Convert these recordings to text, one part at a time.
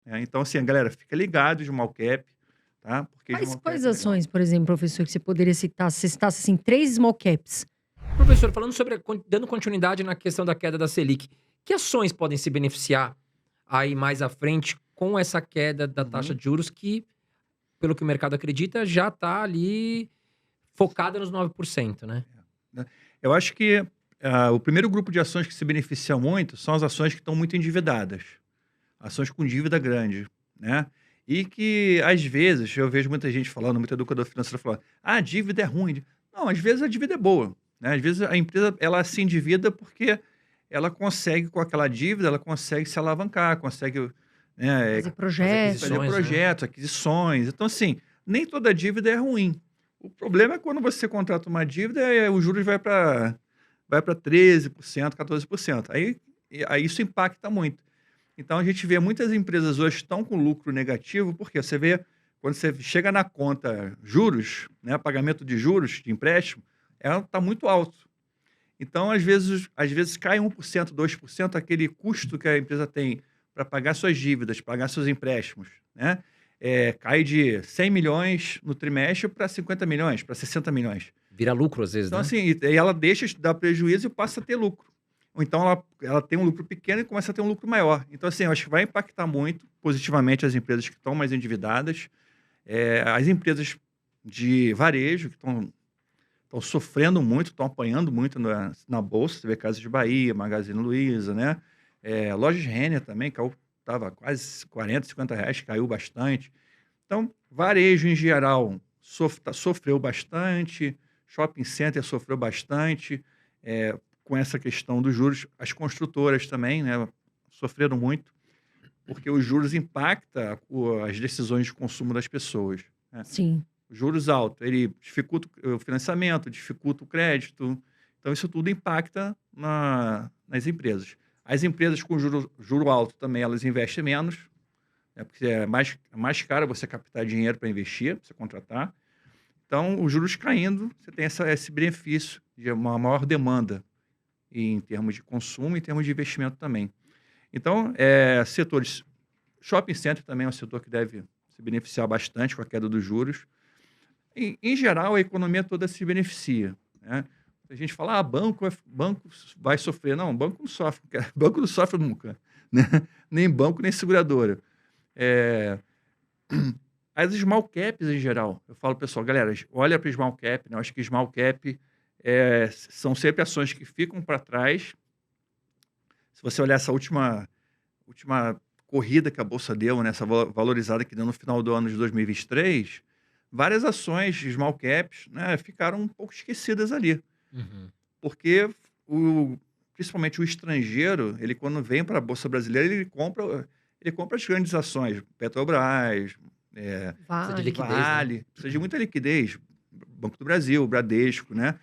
né. Então, assim, galera, fica ligado, small cap, tá, porque Quais small cap quais é legal. ações, por exemplo, professor, que você poderia citar? Se você citasse, assim, 3 small caps. Professor, falando sobre dando continuidade na questão da queda da Selic, que ações podem se beneficiar aí mais à frente com essa queda da taxa Uhum. de juros que, pelo que o mercado acredita, já está ali focada nos 9%, né? Né. Eu acho que, o primeiro grupo de ações que se beneficia muito são as ações que estão muito endividadas, ações com dívida grande, né. E que, às vezes, eu vejo muita gente falando, muito educador financeiro falando: "Ah, a dívida é ruim". Não, às vezes a dívida é boa, né, às vezes a empresa ela se endivida porque ela consegue com aquela dívida, ela consegue se alavancar, consegue, né, Fazer As fazer projetos. aquisições, né? projetos, aquisições. Então, assim, nem toda dívida é ruim. O problema é quando você contrata uma dívida e os juros vai para 13%, 14%. Aí isso impacta muito. Então a gente vê muitas empresas hoje estão com lucro negativo, porque você vê quando você chega na conta juros, né, pagamento de juros de empréstimo, ela está muito alto. Então, às vezes cai 1%, 2% aquele custo que a empresa tem para pagar suas dívidas, pagar seus empréstimos, né, cai de 100 milhões no trimestre para 50 milhões, para 60 milhões. Vira lucro às vezes, Então, né? assim, e ela deixa de dar prejuízo e passa a ter lucro. Ou então ela tem um lucro pequeno e começa a ter um lucro maior. Então, assim, eu acho que vai impactar muito positivamente as empresas que estão mais endividadas, as empresas de varejo que estão sofrendo muito, estão apanhando muito na bolsa. Você vê Casas de Bahia, Magazine Luiza, né? Lojas Renner também, caiu, estava quase 40, R$ 50, caiu bastante. Então, varejo em geral sofreu bastante, shopping center sofreu bastante, com essa questão dos juros. As construtoras também, né, sofreram muito, porque os juros impacta as decisões de consumo das pessoas, né. Sim. Juros altos, ele dificulta o financiamento, dificulta o crédito, então isso tudo impacta nas empresas. As empresas com juro alto também, elas investem menos, né, porque é mais caro você captar dinheiro para investir, pra você contratar. Então, os juros caindo, você tem esse benefício de uma maior demanda em termos de consumo e em termos de investimento também. Então, setores shopping center também é um setor que deve se beneficiar bastante com a queda dos juros. Em geral, a economia toda se beneficia, né. A gente fala: "Ah, banco vai sofrer". Não, banco não sofre, cara. Banco não sofre nunca, né, nem banco, nem seguradora. Eh, as small caps em geral, eu falo: "Pessoal, galera, olha para small cap", né, eu acho que small cap, são sempre ações que ficam para trás. Se você olhar essa última corrida que a bolsa deu, né, essa valorizada que deu no final do ano de 2023, várias ações de small caps, né, ficaram um pouco esquecidas ali, Uhum. porque principalmente o estrangeiro, ele quando vem para a bolsa brasileira, ele compra as grandes ações, Petrobras, Precisa de Vale. liquidez, né? Vale, precisa de muita liquidez, Banco do Brasil, Bradesco, né,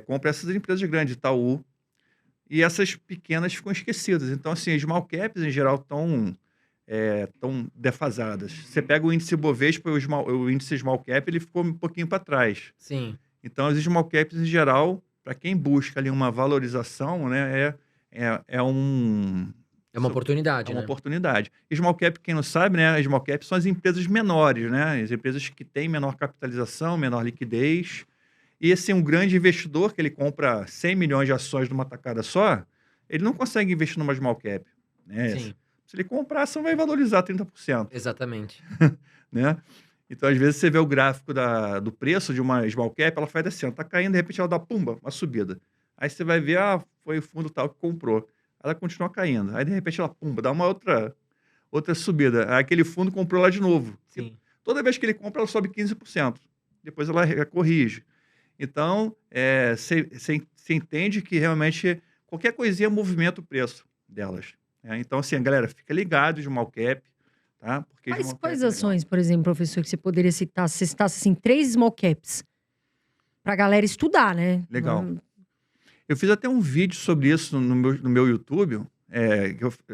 compra essas empresas grandes, Itaú, e essas pequenas ficam esquecidas. Então, assim, as small caps em geral estão defasadas. Você pega o índice Bovespa, o índice small cap, ele ficou um pouquinho para trás. Sim. Então, as small caps em geral, para quem busca ali uma valorização, né, é um É uma é oportunidade, uma né? oportunidade. Small cap, quem não sabe, né, as small caps são as empresas menores, né, as empresas que têm menor capitalização, menor liquidez. E assim, um grande investidor que ele compra 100 milhões de ações numa tacada só, ele não consegue investir numa small cap, né. Se Sim, ele comprar, a ação vai valorizar 30%, exatamente. né. Então, às vezes, você vê o gráfico do preço de uma small cap, ela faz assim, ó, tá caindo, de repente ela dá pumba, uma subida. Aí você vai ver, foi o fundo tal que comprou. Ela continua caindo. Aí, de repente, ela pumba, dá uma outra subida. Aí aquele fundo comprou ela de novo. E Sim. toda vez que ele compra, ela sobe 15%. Depois ela corrige. Então, você entende que realmente qualquer coisinha movimenta o preço delas, né. Então, assim, galera, fica ligado de small cap, tá, porque Quais small cap quais é legal. ações, por exemplo, professor, que você poderia citar? Se você citasse, assim, 3 small caps, pra galera estudar, né. Legal. Eu fiz até um vídeo sobre isso no meu YouTube,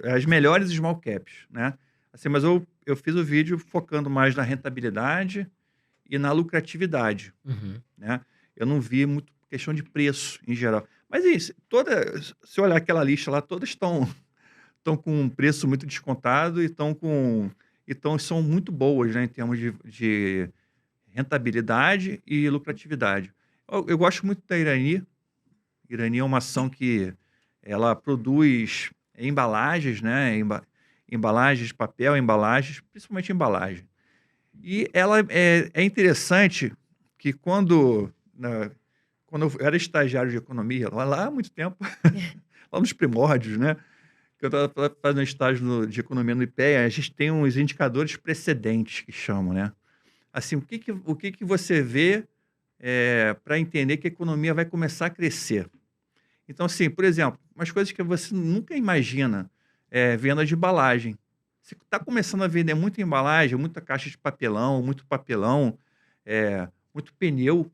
as melhores small caps, né. Assim, mas eu fiz o vídeo focando mais na rentabilidade e na lucratividade, Uhum. né. Eu não vi muito questão de preço em geral. Mas é isso, se olhar aquela lista lá, todas estão com um preço muito descontado e são muito boas, né, em termos de rentabilidade e lucratividade. Eu gosto muito da Irani. Irani é uma ação que ela produz embalagens, né, embalagens de papel, embalagens, principalmente embalagem. E ela é interessante que quando eu era estagiário de economia, lá há muito tempo, lá nos primórdios, né? Que eu estava fazendo estágio de economia no IPEA, a gente tem uns indicadores precedentes que chamam, né? Assim, o que você vê para entender que a economia vai começar a crescer? Então, assim, por exemplo, umas coisas que você nunca imagina, venda de embalagem. Você está começando a vender muita embalagem, muita caixa de papelão, muito pneu,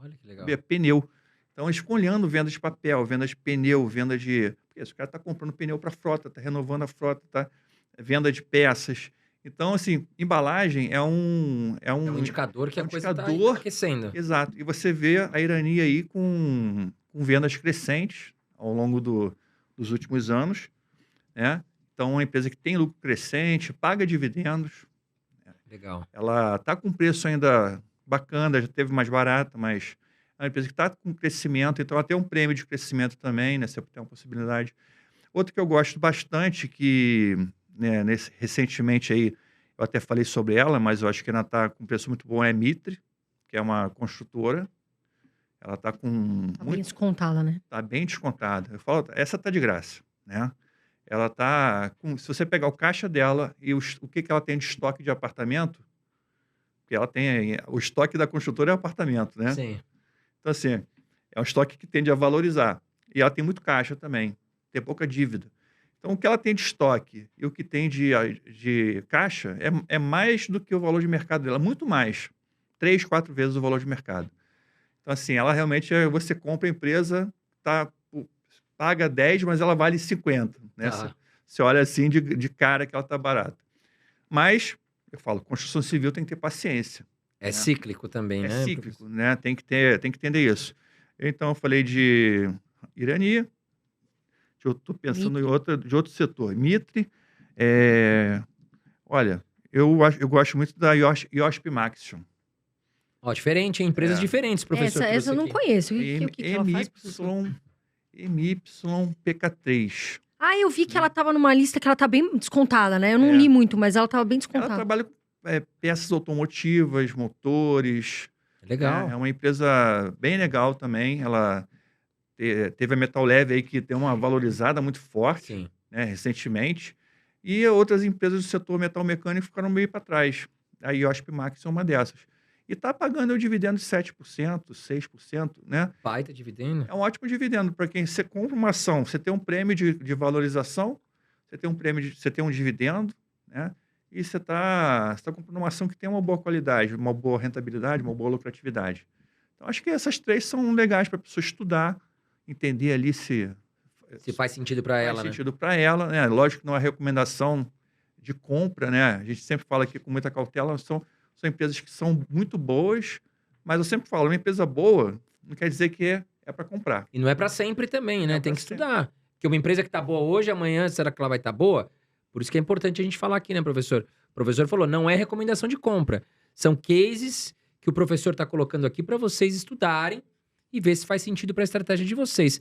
Olha que legal. pneu. Então, escolhendo venda de papel, venda de pneu, venda de... Porque esse cara está comprando pneu para a frota, está renovando a frota, venda de peças. Então, assim, embalagem é um É um indicador que é um a coisa está indicador. aquecendo. Exato. E você vê a Irani aí com vendas crescentes ao longo dos últimos anos, né? Então, é uma empresa que tem lucro crescente, paga dividendos. Legal. Ela está com preço ainda bacana, já teve mais barata, mas é uma empresa que está com crescimento, então ela tem um prêmio de crescimento também, né? Você tem uma possibilidade. Outro que eu gosto bastante, que né, recentemente aí, eu até falei sobre ela, mas eu acho que ela está com preço muito bom, é Mitre, que é uma construtora. Ela está com Tá bem descontada, né? Tá bem descontada. Eu falo, essa tá de graça, né? Ela tá com, se você pegar o caixa dela e o que que ela tem de estoque de apartamento, porque ela tem o estoque da construtora é apartamento, né? Sim. Então assim, é um estoque que tende a valorizar. E ela tem muito caixa também, tem pouca dívida. Então o que ela tem de estoque e o que tem de caixa é mais do que o valor de mercado dela, muito mais. 3, 4 vezes o valor de mercado. Então, assim, ela realmente você compra a empresa, paga 10, mas ela vale 50, né? Tá. Você olha assim de cara que ela está barata. Mas, eu falo, construção civil tem que ter paciência. É cíclico também, É né? cíclico, né? Tem que entender isso. Então, eu falei de Irani, eu estou pensando de outro setor. Mitre, olha, eu gosto muito da IOSP Maxion. Ó, diferente, hein? Empresas diferentes, professor. que Essa você eu não aqui. conheço. O que ela faz, professor? MYPK3. Ah, eu vi que ela tava numa lista que ela tá bem descontada, né? Eu não É. li muito, mas ela tava bem Ela descontada. trabalha com peças automotivas, motores. Legal. É uma empresa bem legal também. Ela teve a Metal Leve aí que tem uma valorizada muito forte, Sim. né, recentemente. E outras empresas do setor metal mecânico ficaram meio para trás. A IOSP Max é uma dessas. E está pagando o dividendo de 7%, 6%, né? Baita dividendo. É um ótimo dividendo para quem você compra uma ação, você tem um prêmio de valorização, você tem um prêmio, você tem um dividendo, né? E você está comprando uma ação que tem uma boa qualidade, uma boa rentabilidade, uma boa lucratividade. Então, acho que essas três são legais para a pessoa estudar, entender ali se faz sentido para ela, faz né? sentido para ela, né? Lógico que não é recomendação de compra, né? A gente sempre fala aqui com muita cautela, são empresas que são muito boas, mas eu sempre falo, uma empresa boa não quer dizer que é para comprar. E não é para sempre também, né? Não é Tem pra que estudar. Porque uma empresa que tá boa hoje, amanhã, será que ela vai estar boa? Por isso que é importante a gente falar aqui, né, professor? O professor falou, não é recomendação de compra. São cases que o professor tá colocando aqui para vocês estudarem e ver se faz sentido para a estratégia de vocês.